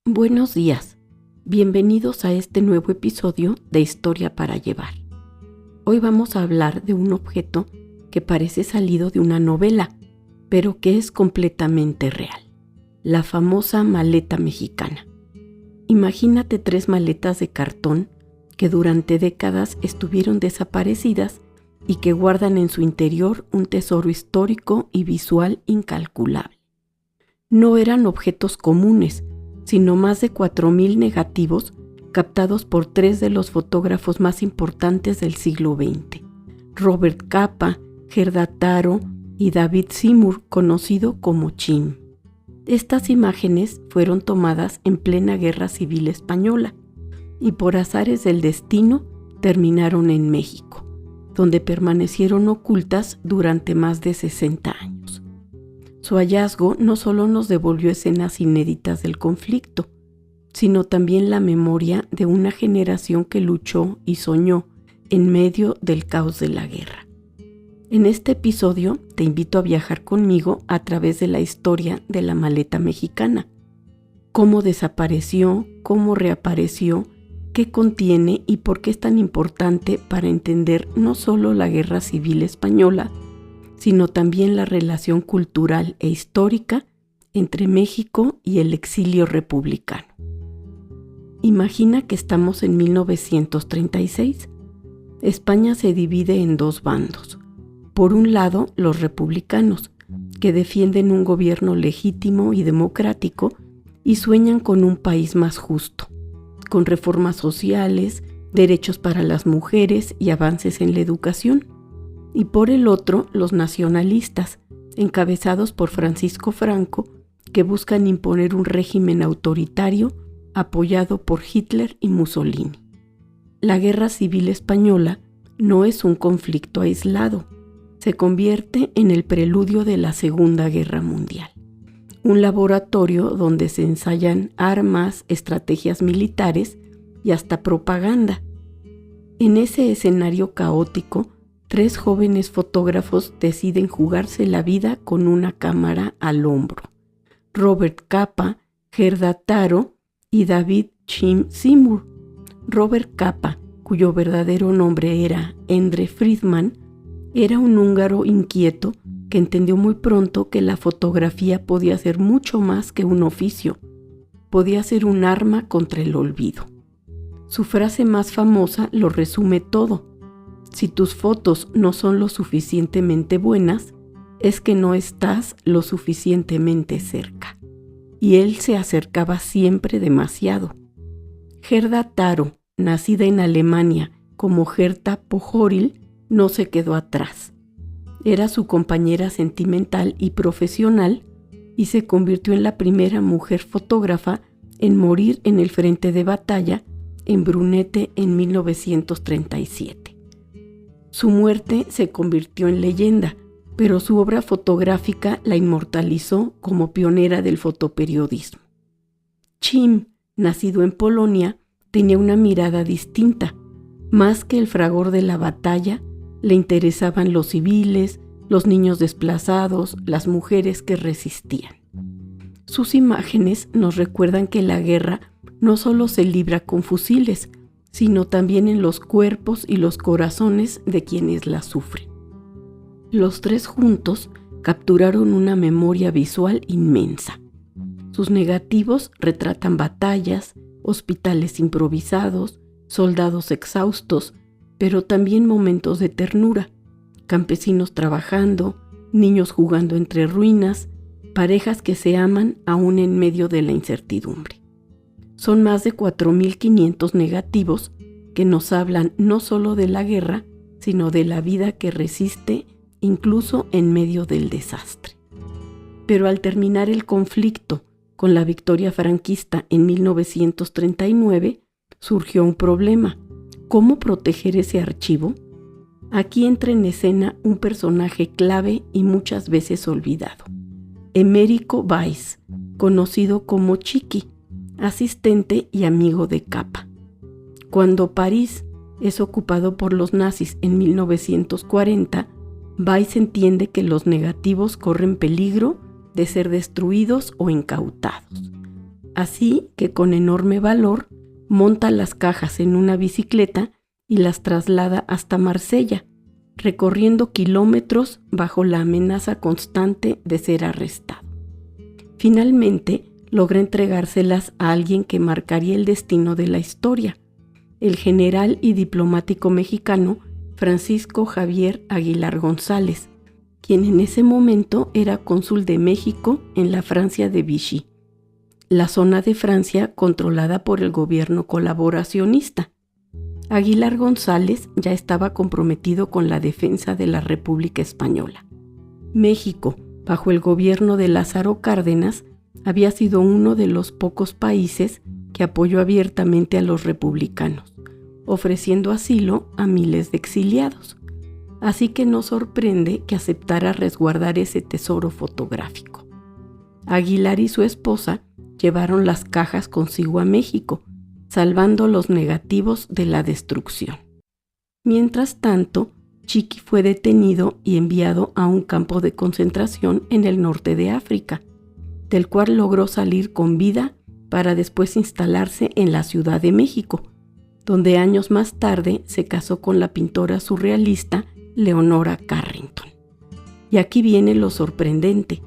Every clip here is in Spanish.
Buenos días, bienvenidos a este nuevo episodio de Historia para Llevar. Hoy vamos a hablar de un objeto que parece salido de una novela, pero que es completamente real: la famosa maleta mexicana. Imagínate 3 maletas de cartón que durante décadas estuvieron desaparecidas y que guardan en su interior un tesoro histórico y visual incalculable. No eran objetos comunes, sino más de 4,000 negativos captados por 3 de los fotógrafos más importantes del siglo XX, Robert Capa, Gerda Taro y David Seymour, conocido como Chim. Estas imágenes fueron tomadas en plena Guerra Civil Española y por azares del destino terminaron en México, donde permanecieron ocultas durante más de 60 años. Su hallazgo no solo nos devolvió escenas inéditas del conflicto, sino también la memoria de una generación que luchó y soñó en medio del caos de la guerra. En este episodio te invito a viajar conmigo a través de la historia de la maleta mexicana. Cómo desapareció, cómo reapareció, qué contiene y por qué es tan importante para entender no solo la Guerra Civil Española, sino también la relación cultural e histórica entre México y el exilio republicano. Imagina que estamos en 1936. España se divide en 2 bandos. Por un lado, los republicanos, que defienden un gobierno legítimo y democrático y sueñan con un país más justo, con reformas sociales, derechos para las mujeres y avances en la educación. Y por el otro, los nacionalistas, encabezados por Francisco Franco, que buscan imponer un régimen autoritario apoyado por Hitler y Mussolini. La Guerra Civil Española no es un conflicto aislado, se convierte en el preludio de la Segunda Guerra Mundial, un laboratorio donde se ensayan armas, estrategias militares y hasta propaganda. En ese escenario caótico, 3 jóvenes fotógrafos deciden jugarse la vida con una cámara al hombro: Robert Capa, Gerda Taro y David Chim Seymour. Robert Capa, cuyo verdadero nombre era Endre Friedman, era un húngaro inquieto que entendió muy pronto que la fotografía podía ser mucho más que un oficio, podía ser un arma contra el olvido. Su frase más famosa lo resume todo: si tus fotos no son lo suficientemente buenas, es que no estás lo suficientemente cerca. Y él se acercaba siempre demasiado. Gerda Taro, nacida en Alemania como Herta Pojoril, no se quedó atrás. Era su compañera sentimental y profesional y se convirtió en la primera mujer fotógrafa en morir en el frente de batalla en Brunete en 1937. Su muerte se convirtió en leyenda, pero su obra fotográfica la inmortalizó como pionera del fotoperiodismo. Chim, nacido en Polonia, tenía una mirada distinta. Más que el fragor de la batalla, le interesaban los civiles, los niños desplazados, las mujeres que resistían. Sus imágenes nos recuerdan que la guerra no solo se libra con fusiles, sino también en los cuerpos y los corazones de quienes la sufren. Los 3 juntos capturaron una memoria visual inmensa. Sus negativos retratan batallas, hospitales improvisados, soldados exhaustos, pero también momentos de ternura, campesinos trabajando, niños jugando entre ruinas, parejas que se aman aún en medio de la incertidumbre. Son más de 4,500 negativos que nos hablan no solo de la guerra, sino de la vida que resiste incluso en medio del desastre. Pero al terminar el conflicto con la victoria franquista en 1939, surgió un problema: ¿cómo proteger ese archivo? Aquí entra en escena un personaje clave y muchas veces olvidado: Emérico Weiss, conocido como Chiqui, asistente y amigo de Capa. Cuando París es ocupado por los nazis en 1940, Weiss entiende que los negativos corren peligro de ser destruidos o incautados. Así que con enorme valor monta las cajas en una bicicleta y las traslada hasta Marsella, recorriendo kilómetros bajo la amenaza constante de ser arrestado. Finalmente, logra entregárselas a alguien que marcaría el destino de la historia, el general y diplomático mexicano Francisco Javier Aguilar González, quien en ese momento era cónsul de México en la Francia de Vichy, la zona de Francia controlada por el gobierno colaboracionista. Aguilar González ya estaba comprometido con la defensa de la República Española. México, bajo el gobierno de Lázaro Cárdenas, había sido uno de los pocos países que apoyó abiertamente a los republicanos, ofreciendo asilo a miles de exiliados. Así que no sorprende que aceptara resguardar ese tesoro fotográfico. Aguilar y su esposa llevaron las cajas consigo a México, salvando los negativos de la destrucción. Mientras tanto, Chiqui fue detenido y enviado a un campo de concentración en el norte de África, del cual logró salir con vida para después instalarse en la Ciudad de México, donde años más tarde se casó con la pintora surrealista Leonora Carrington. Y aquí viene lo sorprendente.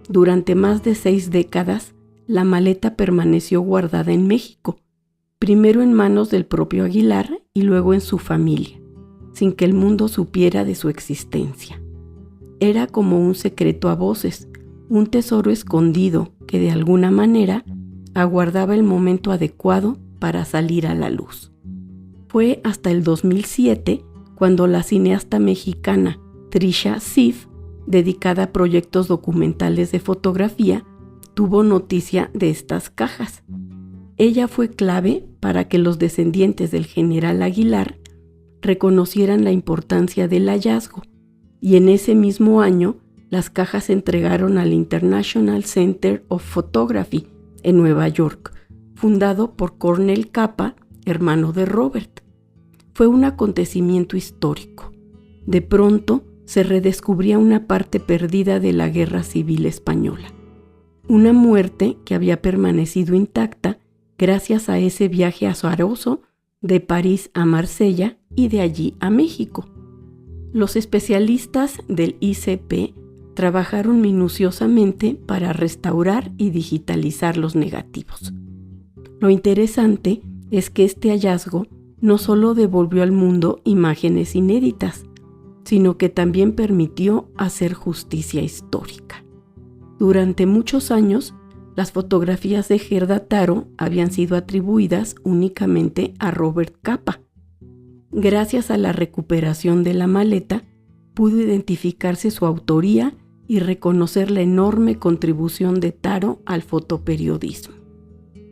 Durante más de 6 décadas, la maleta permaneció guardada en México, primero en manos del propio Aguilar y luego en su familia, sin que el mundo supiera de su existencia. Era como un secreto a voces, un tesoro escondido que de alguna manera aguardaba el momento adecuado para salir a la luz. Fue hasta el 2007 cuando la cineasta mexicana Trisha Ziff, dedicada a proyectos documentales de fotografía, tuvo noticia de estas cajas. Ella fue clave para que los descendientes del general Aguilar reconocieran la importancia del hallazgo, y en ese mismo año las cajas se entregaron al International Center of Photography en Nueva York, fundado por Cornell Capa, hermano de Robert. Fue un acontecimiento histórico. De pronto se redescubría una parte perdida de la Guerra Civil Española. Una muerte que había permanecido intacta gracias a ese viaje azaroso de París a Marsella y de allí a México. Los especialistas del ICP trabajaron minuciosamente para restaurar y digitalizar los negativos. Lo interesante es que este hallazgo no solo devolvió al mundo imágenes inéditas, sino que también permitió hacer justicia histórica. Durante muchos años, las fotografías de Gerda Taro habían sido atribuidas únicamente a Robert Capa. Gracias a la recuperación de la maleta, pudo identificarse su autoría y reconocer la enorme contribución de Taro al fotoperiodismo.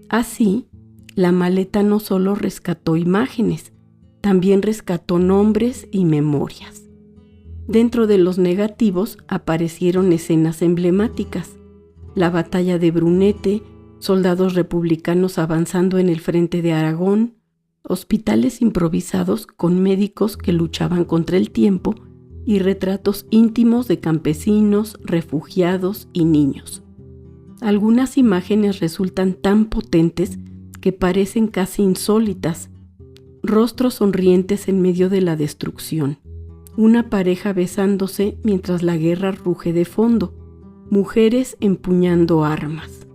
Así, la maleta no solo rescató imágenes, también rescató nombres y memorias. Dentro de los negativos aparecieron escenas emblemáticas: la batalla de Brunete, soldados republicanos avanzando en el frente de Aragón, hospitales improvisados con médicos que luchaban contra el tiempo y retratos íntimos de campesinos, refugiados y niños. Algunas imágenes resultan tan potentes que parecen casi insólitas: rostros sonrientes en medio de la destrucción, una pareja besándose mientras la guerra ruge de fondo, mujeres empuñando armas.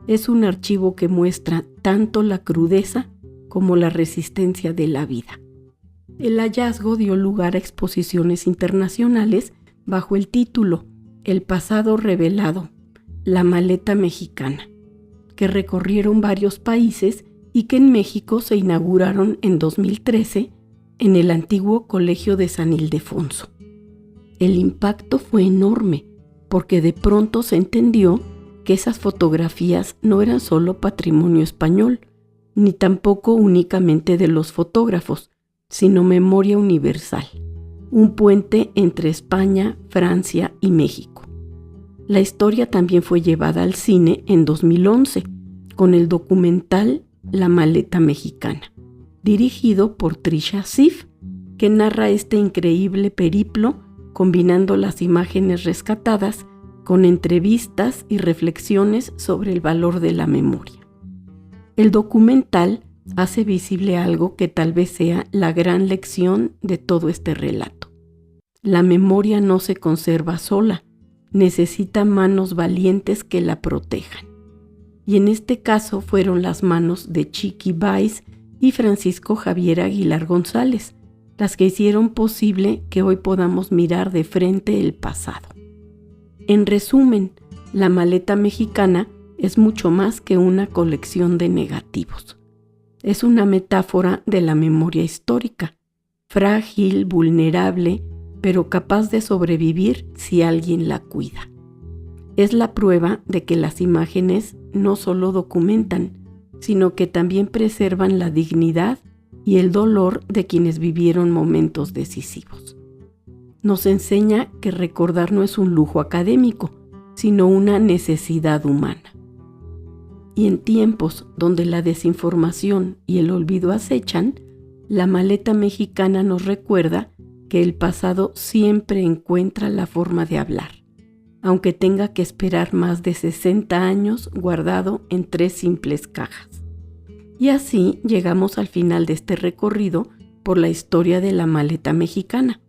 Es un archivo que muestra tanto la crudeza como la resistencia de la vida. El hallazgo dio lugar a exposiciones internacionales bajo el título El pasado revelado, la maleta mexicana, que recorrieron varios países y que en México se inauguraron en 2013 en el antiguo Colegio de San Ildefonso. El impacto fue enorme porque de pronto se entendió que esas fotografías no eran solo patrimonio español, ni tampoco únicamente de los fotógrafos, sino memoria universal, un puente entre España, Francia y México. La historia también fue llevada al cine en 2011 con el documental La maleta mexicana, dirigido por Trisha Ziff, que narra este increíble periplo combinando las imágenes rescatadas con entrevistas y reflexiones sobre el valor de la memoria. El documental hace visible algo que tal vez sea la gran lección de todo este relato. La memoria no se conserva sola, necesita manos valientes que la protejan. Y en este caso fueron las manos de Chiqui Báez y Francisco Javier Aguilar González, las que hicieron posible que hoy podamos mirar de frente el pasado. En resumen, La maleta mexicana es mucho más que una colección de negativos. Es una metáfora de la memoria histórica, frágil, vulnerable, pero capaz de sobrevivir si alguien la cuida. Es la prueba de que las imágenes no solo documentan, sino que también preservan la dignidad y el dolor de quienes vivieron momentos decisivos. Nos enseña que recordar no es un lujo académico, sino una necesidad humana. Y en tiempos donde la desinformación y el olvido acechan, la maleta mexicana nos recuerda que el pasado siempre encuentra la forma de hablar, aunque tenga que esperar más de 60 años guardado en 3 simples cajas. Y así llegamos al final de este recorrido por la historia de la maleta mexicana.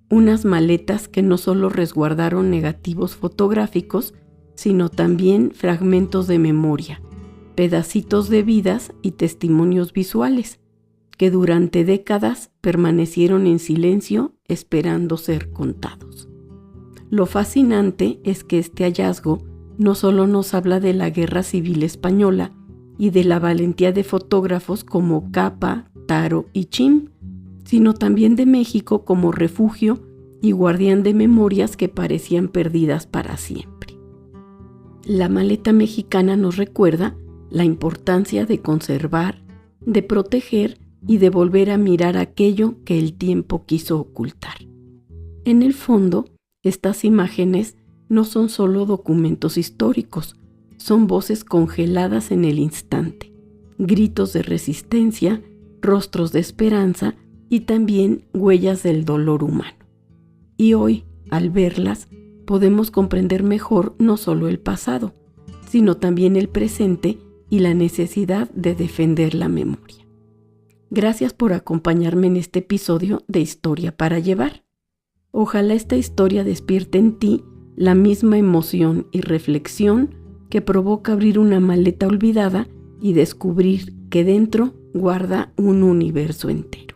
Unas maletas que no solo resguardaron negativos fotográficos, sino también fragmentos de memoria, pedacitos de vidas y testimonios visuales, que durante décadas permanecieron en silencio esperando ser contados. Lo fascinante es que este hallazgo no solo nos habla de la Guerra Civil Española y de la valentía de fotógrafos como Capa, Taro y Chim, sino también de México como refugio y guardián de memorias que parecían perdidas para siempre. La maleta mexicana nos recuerda la importancia de conservar, de proteger y de volver a mirar aquello que el tiempo quiso ocultar. En el fondo, estas imágenes no son solo documentos históricos, son voces congeladas en el instante, gritos de resistencia, rostros de esperanza y también huellas del dolor humano. Y hoy, al verlas, podemos comprender mejor no solo el pasado, sino también el presente y la necesidad de defender la memoria. Gracias por acompañarme en este episodio de Historia para Llevar. Ojalá esta historia despierte en ti la misma emoción y reflexión que provoca abrir una maleta olvidada y descubrir que dentro guarda un universo entero.